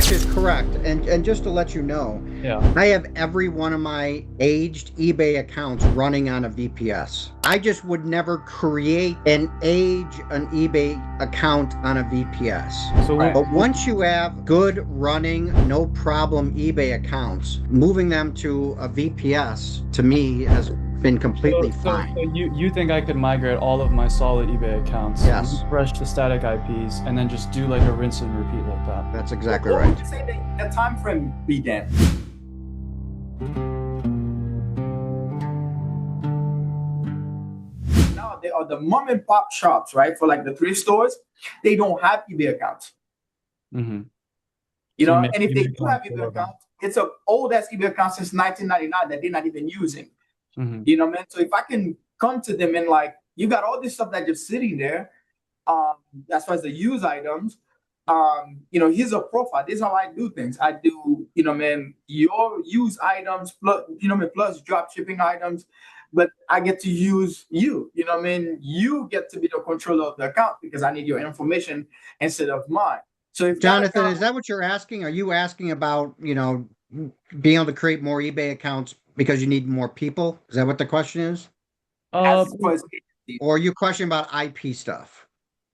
which is correct. And just to let you know, Yeah. I have every one of my aged eBay accounts running on a VPS. I just would never create an eBay account on a VPS. So Right. But once you have good running, no problem eBay accounts, moving them to a VPS to me has been completely fine. So you think I could migrate all of my solid eBay accounts, Yes. refresh the static IPs, and then just do like a rinse and repeat like that? That's exactly What would right. you say the time frame be then? Now they are the mom and pop shops, right? For like the thrift stores, they don't have eBay accounts. Mm-hmm. You So know, make- and if you they make do one have for eBay them. account, it's a old ass eBay account since 1999 that they're not even using. Mm-hmm. You know, man. So if I can come to them and like, you got all this stuff that just sitting there, as far as the used items, you know, here's a profile. This is how I do things. I do, you know, man, your used items plus, you know, man, plus drop shipping items, but I get to use you. You know, what I mean, you get to be the controller of the account because I need your information instead of mine. So if that Jonathan, account, is that what you're asking? Are you asking about, being able to create more eBay accounts because you need more people? Is that what the question is? as far as Or are you questioning about IP stuff?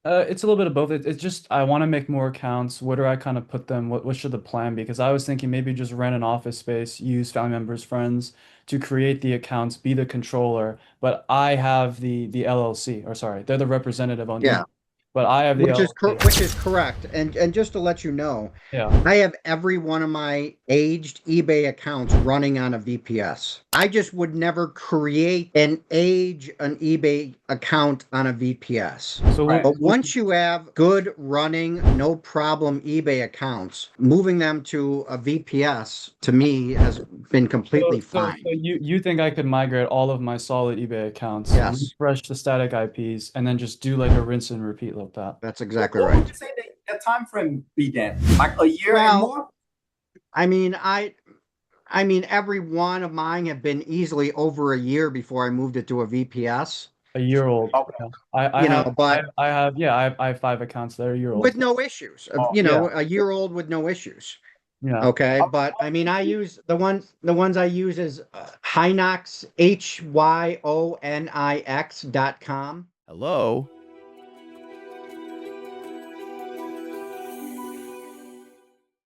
It's a little bit of both. It's just I want to make more accounts. Where do I kind of put them? What should the plan be? Because I was thinking maybe just rent an office space, use family members, friends to create the accounts, be the controller, but I have the LLC, or sorry, they're the representative on Yeah. eBay, but I have the LLC. Which is correct. And just to let you know, Yeah. I have every one of my aged eBay accounts running on a VPS. I just would never create an eBay account on a VPS. So Right. But once you have good running, no problem eBay accounts, moving them to a VPS to me has been completely fine. So you think I could migrate all of my solid eBay accounts, Yes. refresh the static IPs, and then just do like a rinse and repeat like that? That's exactly what would right. you say the time frame be then? Like a year and Well, more? I mean, every one of mine have been easily over a year before I moved it to a VPS. A year old. Okay. Yeah. I You know, have but I have 5 accounts that are a year old. with no issues. Oh, Yeah. A year old with no issues. Yeah. Okay, Okay. but I mean, I use the ones I use is Hynox, HYONIX.com. Hello,